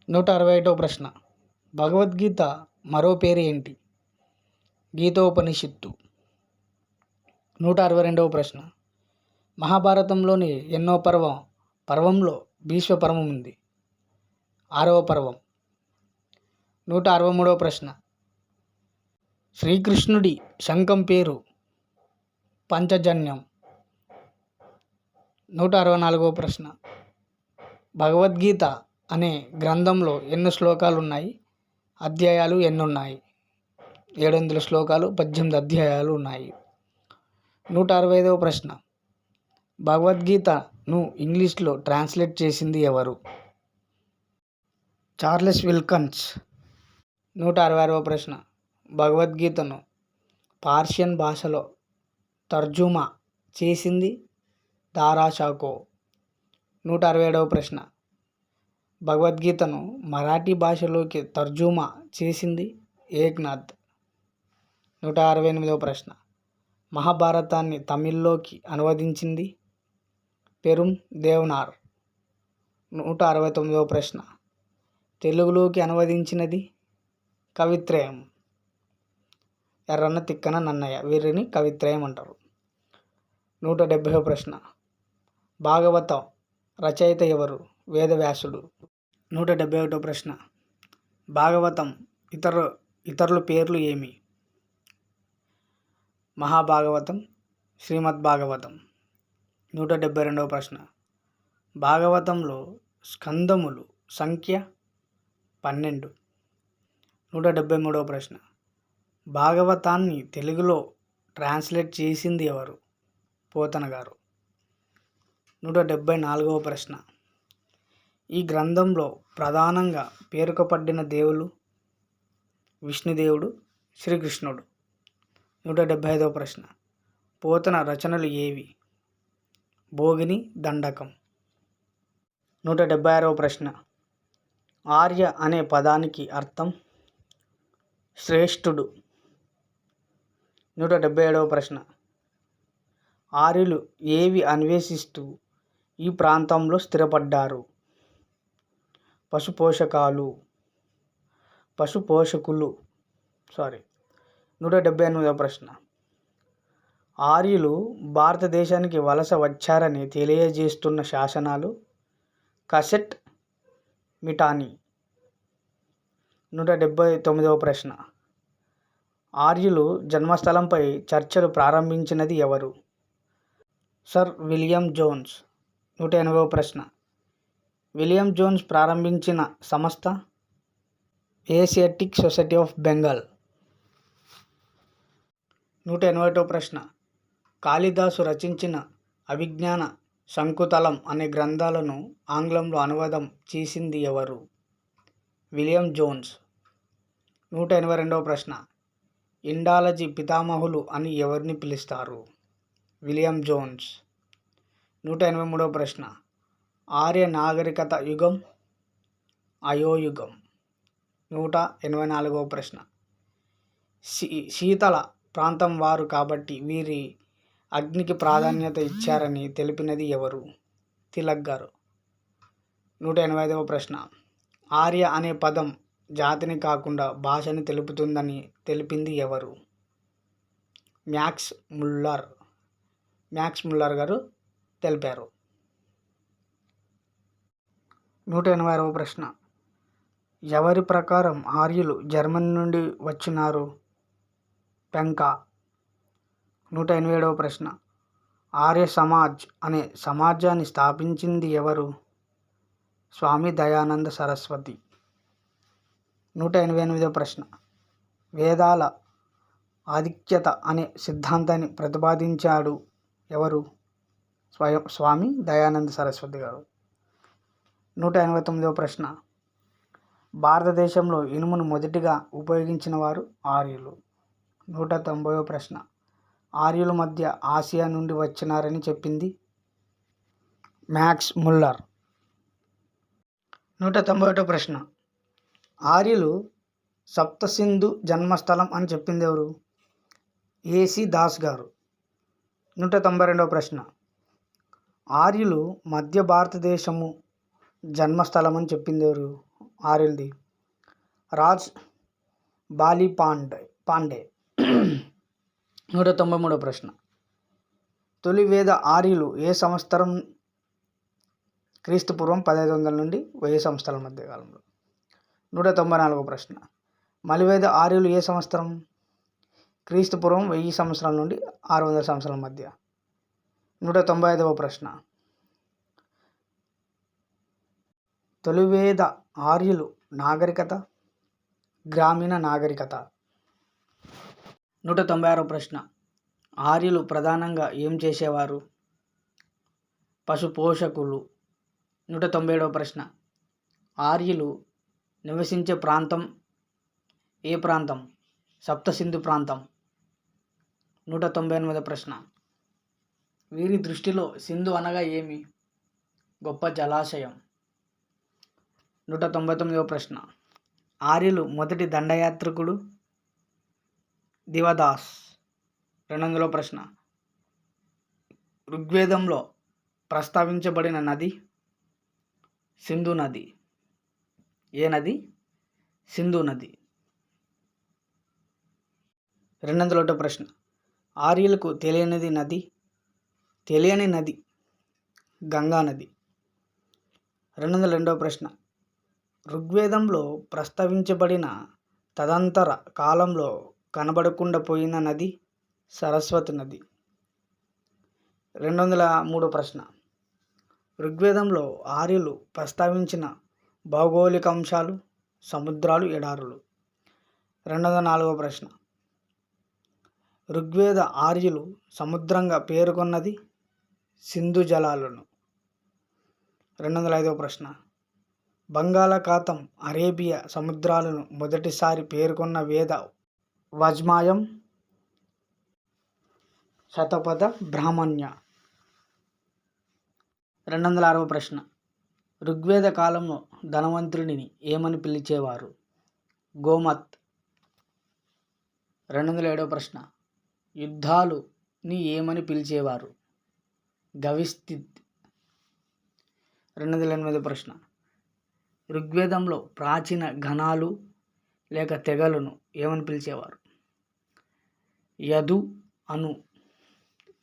161వ ప్రశ్న. భగవద్గీత మరో పేరు ఏంటి? గీతోపనిషత్తు. 162వ ప్రశ్న. మహాభారతంలోని ఎన్నో పర్వంలో భీష్మ పర్వం ఉంది? 6వ పర్వం. 163వ ప్రశ్న. శ్రీకృష్ణుడి శంఖం పేరు పంచజన్యం. 164వ ప్రశ్న. భగవద్గీత అనే గ్రంథంలో ఎన్ని శ్లోకాలు ఉన్నాయి? అధ్యాయాలు ఎన్నున్నాయి? 700 శ్లోకాలు, 18 అధ్యాయాలు ఉన్నాయి. 165వ ప్రశ్న. భగవద్గీతను ఇంగ్లీష్లో ట్రాన్స్లేట్ చేసింది ఎవరు? Charles Wilkins. 166వ ప్రశ్న. భగవద్గీతను పర్షియన్ భాషలో తర్జుమా చేసింది దారా షాకో. 167వ ప్రశ్న. భగవద్గీతను మరాఠీ భాషలోకి తర్జుమా చేసింది ఏక్నాథ్. 168వ ప్రశ్న. మహాభారతాన్ని తమిళ్లోకి అనువదించింది పెరుం దేవనార్. 169వ ప్రశ్న. తెలుగులోకి అనువదించినది కవిత్రయం. ఎర్రన్న తిక్కన నన్నయ్య, వీరిని కవిత్రయం అంటారు. 170వ ప్రశ్న. భాగవతం రచయిత ఎవరు? వేదవ్యాసుడు. 171వ ప్రశ్న. భాగవతం ఇతరుల పేర్లు ఏమి? మహాభాగవతం, శ్రీమద్భాగవతం. 172వ ప్రశ్న. భాగవతంలో స్కందములు సంఖ్య 12. 173వ ప్రశ్న. భాగవతాన్ని తెలుగులో ట్రాన్స్లేట్ చేసింది ఎవరు? పోతన గారు. 174వ ప్రశ్న. ఈ గ్రంథంలో ప్రధానంగా పేర్కొపడిన దేవులు? విష్ణుదేవుడు, శ్రీకృష్ణుడు. 175వ ప్రశ్న. పోతన రచనలు ఏవి? భోగిని, దండకం. 176వ ప్రశ్న. ఆర్య అనే పదానికి అర్థం? శ్రేష్ఠుడు. 177వ ప్రశ్న. ఆర్యులు ఏవి అన్వేషిస్తూ ఈ ప్రాంతంలో స్థిరపడ్డారు? పశుపోషకులు. 178వ ప్రశ్న. ఆర్యులు భారతదేశానికి వలస వచ్చారని తెలియజేస్తున్న శాసనాలు? కసెట్ మిటానీ. 179వ ప్రశ్న. ఆర్యులు జన్మస్థలంపై చర్చలు ప్రారంభించినది ఎవరు? Sir William Jones. 180వ ప్రశ్న. విలియం జోన్స్ ప్రారంభించిన సంస్థ? Asiatic Society of Bengal. 181వ ప్రశ్న. కాళిదాసు రచించిన అభిజ్ఞాన శకుంతలం అనే గ్రంథాలను ఆంగ్లంలో అనువాదం చేసింది ఎవరు? William Jones. 182వ ప్రశ్న. ఇండాలజీ పితామహులు అని ఎవరిని పిలుస్తారు? William Jones. 183వ ప్రశ్న. ఆర్య నాగరికత యుగం? అయోయుగం. 184వ ప్రశ్న. శీతల ప్రాంతం వారు కాబట్టి వీరి అగ్నికి ప్రాధాన్యత ఇచ్చారని తెలిపినది ఎవరు? తిలక్ గారు. 185వ ప్రశ్న. ఆర్య అనే పదం జాతిని కాకుండా భాషని తెలుపుతుందని తెలిపింది ఎవరు? మ్యాక్స్ ముల్లర్ గారు తెలిపారు. 186వ ప్రశ్న. ఎవరి ప్రకారం ఆర్యులు జర్మనీ నుండి వచ్చినారు? పెంకా. 187వ ప్రశ్న. ఆర్య సమాజ్ అనే సమాజాన్ని స్థాపించింది ఎవరు? స్వామి దయానంద సరస్వతి. 188వ ప్రశ్న. వేదాల ఆధిక్యత అనే సిద్ధాంతాన్ని ప్రతిపాదించాడు ఎవరు? స్వామి దయానంద సరస్వతి గారు. 189వ ప్రశ్న. భారతదేశంలో ఇనుమును మొదటిగా ఉపయోగించిన వారు ఆర్యులు. 190వ ప్రశ్న. ఆర్యుల మధ్య ఆసియా నుండి వచ్చినారని చెప్పింది? Max Muller. 191వ ప్రశ్న. ఆర్యులు సప్తసింధు జన్మస్థలం అని చెప్పింది ఎవరు? ఏసి దాస్ గారు. 192వ ప్రశ్న. ఆర్యులు మధ్య భారతదేశము జన్మస్థలం అని చెప్పింది ఎవరు? ఆర్యులది? రాజ్ బాలి పాండే. 193వ ప్రశ్న. తొలి వేద ఆర్యులు ఏ సంవత్సరం? క్రీస్తుపూర్వం 1500 నుండి 1000 సంవత్సరాల మధ్య కాలంలో. 194వ ప్రశ్న. మలివేద ఆర్యులు ఏ సంవత్సరం? క్రీస్తుపూర్వం 1000 సంవత్సరాల నుండి 600 సంవత్సరాల మధ్య. 195వ ప్రశ్న. తొలివేద ఆర్యులు నాగరికత, గ్రామీణ నాగరికత. 196వ ప్రశ్న. ఆర్యులు ప్రధానంగా ఏం చేసేవారు? పశు పోషకులు. 197వ ప్రశ్న. ఆర్యులు నివసించే ప్రాంతం ఏ ప్రాంతం? సప్తసింధు ప్రాంతం. 198వ ప్రశ్న. వీరి దృష్టిలో సింధు అనగా ఏమి? గొప్ప జలాశయం. 199వ ప్రశ్న. ఆర్యులు మొదటి దండయాత్రికుడు? దివదాస్. 200వ ప్రశ్న. ఋగ్వేదంలో ప్రస్తావించబడిన నది? సింధు నది. ఏ నది? సింధు నది. 201వ ప్రశ్న. ఆర్యులకు తెలియని నది గంగా నది. 202వ ప్రశ్న. ఋగ్వేదంలో ప్రస్తావించబడిన తదంతర కాలంలో కనబడకుండా పోయిన నది? సరస్వతి నది. 203వ ప్రశ్న. ఋగ్వేదంలో ఆర్యులు ప్రస్తావించిన భౌగోళిక అంశాలు? సముద్రాలు, ఎడారులు. 204వ ప్రశ్న. ఋగ్వేద ఆర్యులు సముద్రంగా పేర్కొన్నది? సింధు జలాలను. 205వ ప్రశ్న. బంగాళాఖాతం, అరేబియా సముద్రాలను మొదటిసారి పేర్కొన్న వేద వాజ్మయం? శతపథ బ్రాహ్మణ్య. 206వ ప్రశ్న. ఋగ్వేద కాలంలో ధనవంతుడిని ఏమని పిలిచేవారు? గోమత్. 207వ ప్రశ్న. యుద్ధాలుని ఏమని పిలిచేవారు? గవిస్థిత్. 208వ ప్రశ్న. ఋగ్వేదంలో ప్రాచీన గణాలు లేక తెగలను ఏమని పిలిచేవారు? యదు, అను.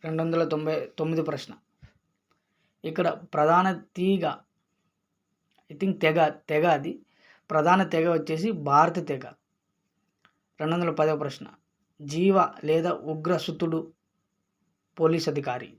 299వ ప్రశ్న. ఇక్కడ ప్రధాన తీగ తెగ అది ప్రధాన తెగ వచ్చేసి భారత తెగ. 210వ ప్రశ్న. జీవ లేదా ఉగ్రసుతుడు పోలీస్ అధికారి?